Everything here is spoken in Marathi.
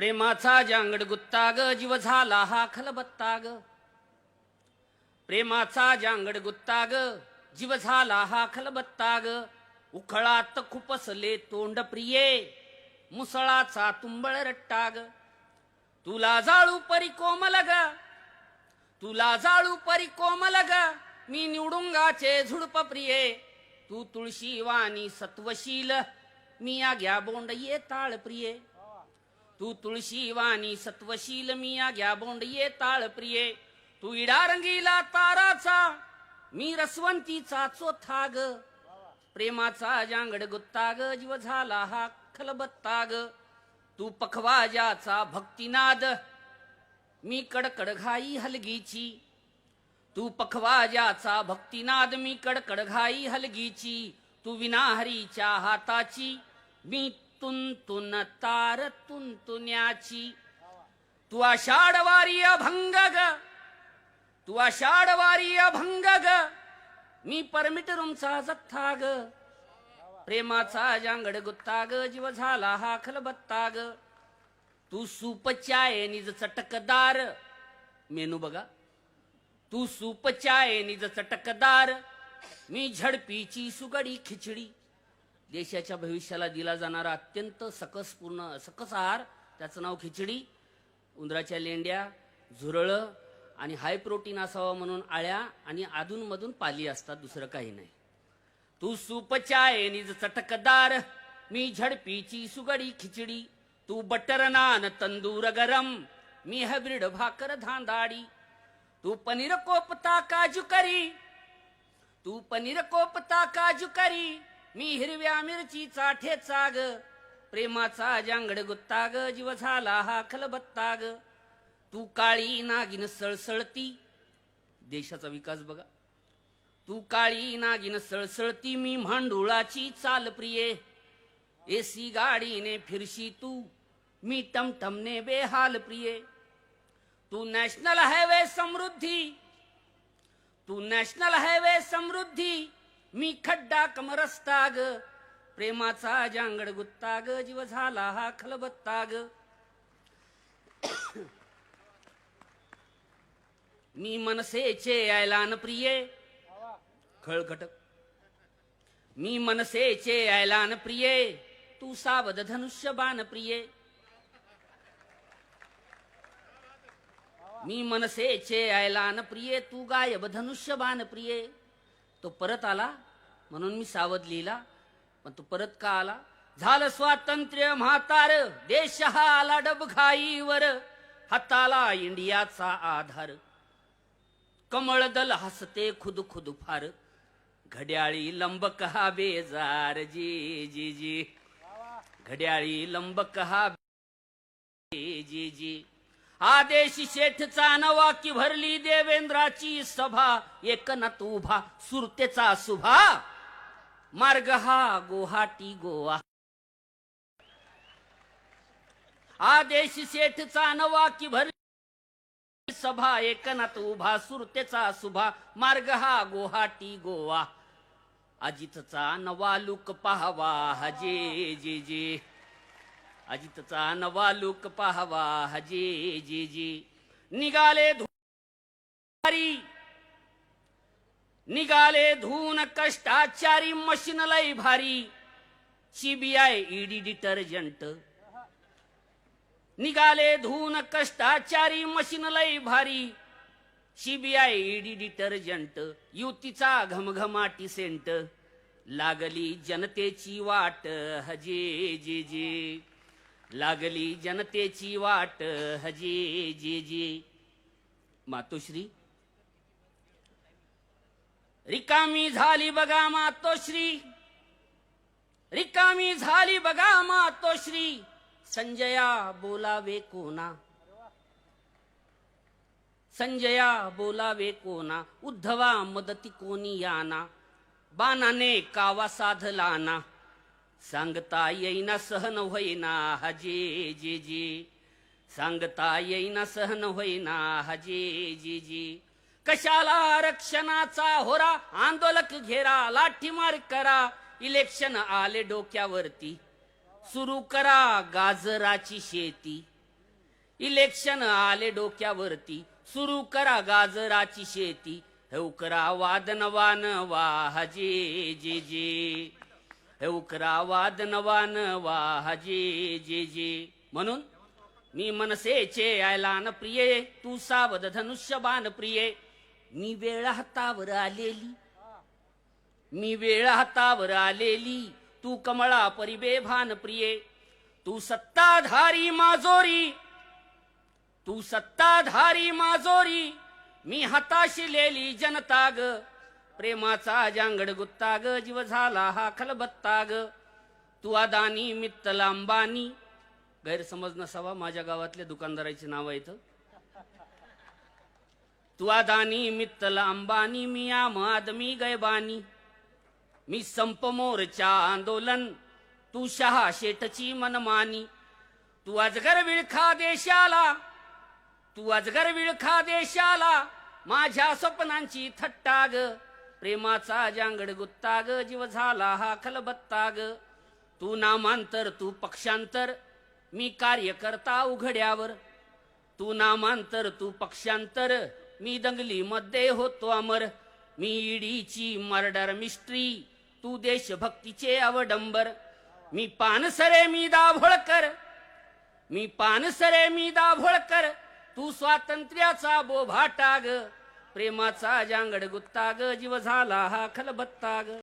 प्रेमाचा जांगड गुत्ता ग जीव झाला हा खलबत्ता ग. प्रेमाचा जांगड गुत्ता ग जीव झाला हा खलबत्ता ग. उखळात खुपसले तोंड प्रिये मुसळाचा तुंबळ रट्टा ग. तुला जाळू परी कोमल ग तुला जाळू परी कोमल ग. मी निवडुंगाचे झुडप प्रिये तू तुळशी वाणी सत्वशील. मी आग्या बोंड ये ताळ प्रिये तू तुळशी वाणी सत्वशील. मी आग्या बोंड ये ताळ प्रिये तू इडा रंगीला ताराचा मी रसवंतीचा चोथा ग. प्रेमाचा जांगड गुत्ता ग जीव झाला हा खलबत्ता ग. तू पखवाजाचा भक्तिनाद मी कडकड घाई हलगीची. तू पखवाजाचा भक्तिनाद मी कडकड घाई हलगीची. तू विनाहरीच्या हाताची मी तुंतुन तार तुंतुन्याची. तू आषाढवारी अभंग ग तू आषाढवारी अभंग ग. मी परमिट रूमचा जथ्था ग. प्रेमाचा जांगड गुत्ता ग जीव झाला हा खलबत्ता ग. तू सूपचाय निज चटकदार मेनू बघा. तू सूपचाय निज चटकदार मी झडपीची सुगडी खिचडी. देशाच्या भविष्याला दिला जाणारा अत्यंत सकस आहार त्याचं नाव खिचडी. उंदराच्या लेंड्या झुरळं आणि हाय प्रोटीन असावं म्हणून आळ्या आणि अधूनमधून पाली असतात, दुसरं काही नाही. तू सूपचाय निज चटकदार मी झडपीची सुगडी खिचडी. तू बटर नान तंदूर गरम मी हायब्रिड भाकर धांदाडी. तू पनीर कोपता काजू करी तू पनीर कोपता काजू करी मी हिरव्या मिरचीचा ठेचा ग. प्रेमाचा जांगड गुत्ता ग जीव झाला हा खलबत्ता ग. तू काळी नागिन सळसळती देशाचा विकास बघा. तू काळी नागिन सळसळती मी भांडुळाची चाल प्रिये. एसी गाडीने फिरशी तू मी टमटमने बेहाल प्रिये. तू नॅशनल हायवे समृद्धी तू नॅशनल हायवे समृद्धी मी खड्डा कमरस्ता ग. प्रेमाचा जांगड गुत्ता ग जीव झाला हा खलबत्ता ग. मी मनसेचे ऐलान प्रिये खळखटक. मी मनसेचे ऐलान प्रिये तू सावध धनुष्यबाण प्रिये. मी मनसेचे ऐलान प्रिये तू गायब धनुष्यबाण प्रिये. तो परत आला म्हणून मी सावध लिहिला, पण तो परत का आला? झालं स्वातंत्र्य म्हातार देश हा आला डबघाईवर. हाताला इंडियाचा आधार कमळ दल हसते खुद खुद फार. घड्याळी लंबक हा बेजार जी जी जी. घड्याळी लंबक हा जी जी. आदेश शेठचा नवा की भरली देवेंद्राची सभा. एक नत उभा सुरतेचा सुभा मार्ग हा गुवाहाटी गोवा. आदेश शेठचा नवा की भरली सभा. एक नत उभा सुरतेचा सुभा मार्ग हा गुवाहाटी गोवा. अजितचा नवा लूक पाहावा हजे जी जी. अजितचा नवा लूक पाहावा हजे जी जी. निघाले धून कष्टाचारी मशीन लय भारी. CBI ED detergent. निघाले धून कष्टाचारी मशीन लय भारी. CBI ED detergent. युतीचा घमघमाटी सेंट. लागली जनतेची वाट हजे जी जी. लागली जनतेची वाट हजे जी जी. मातोश्री रिकामी झाली बघा मातोश्री. रिकामी झाली बघा मातोश्री. संजया बोलावे कोणा. संजया बोलावे कोणा. उद्धवा मदती कोणी याना. बाणाने कावा साधला ना. सांगता येईना सहन होईना हजे जी जी. सांगता येईना सहन होईना हजे जी जी. कशाला आरक्षणाचा होरा. आंदोलक घेरा लाठीमार करा. इलेक्शन आले डोक्यावरती. सुरू करा गाजराची शेती. इलेक्शन आले डोक्यावरती, सुरू करा गाजराची शेती, हेवकरा वादनवान वाह जे जे जे, हेवकरा वादनवान वाह जे जे जे. म्हणून मी मनसेचे ऐलान प्रिये, तू सावध धनुष्यबाण प्रिये. मी वेळ हातावर आलेली, मी वेळ हातावर आलेली, तू कमळा परिबेभान प्रिये. तू सत्ताधारी माजोरी, तू सत्ताधारी माजोरी, मी हाताशिलेली जनता ग. प्रेमाचा जांगड गुत्ता ग, जीव झाला हा खलबत्ता ग. तू अदानी मित्तल अंबानी, गैरसमज नसावा, माझ्या गावातल्या दुकानदाराची नाव आहेत. तू अदानी मित्तल अंबानी, मी आम आदमी गैबानी. मी संप मोर्चा आंदोलन, तू शहा शेठची मनमानी. तू अजगर विळखा देशाला, तू अजगर विळखा देशाला, माझ्या स्वप्नांची थट्टा ग. प्रेमाचा जांगड गुत्ता ग, जीव झाला हा खलबत्ता ग. तू नामांतर तू पक्षांतर, मी कार्यकर्ता उघड्यावर. तू नामांतर तू पक्षांतर, मी दंगली मध्ये होतो अमर. मी ईडीची मर्डर मिस्ट्री, तू देशभक्तीचे अवडंबर. मी पानसरे मी दाभोळकर, मी पानसरे मी दाभोळकर, तू स्वातंत्र्याचा बोभाटा ग. प्रेमाचा जांगड गुत्ता ग, जीव झाला हा खलबत्ता ग.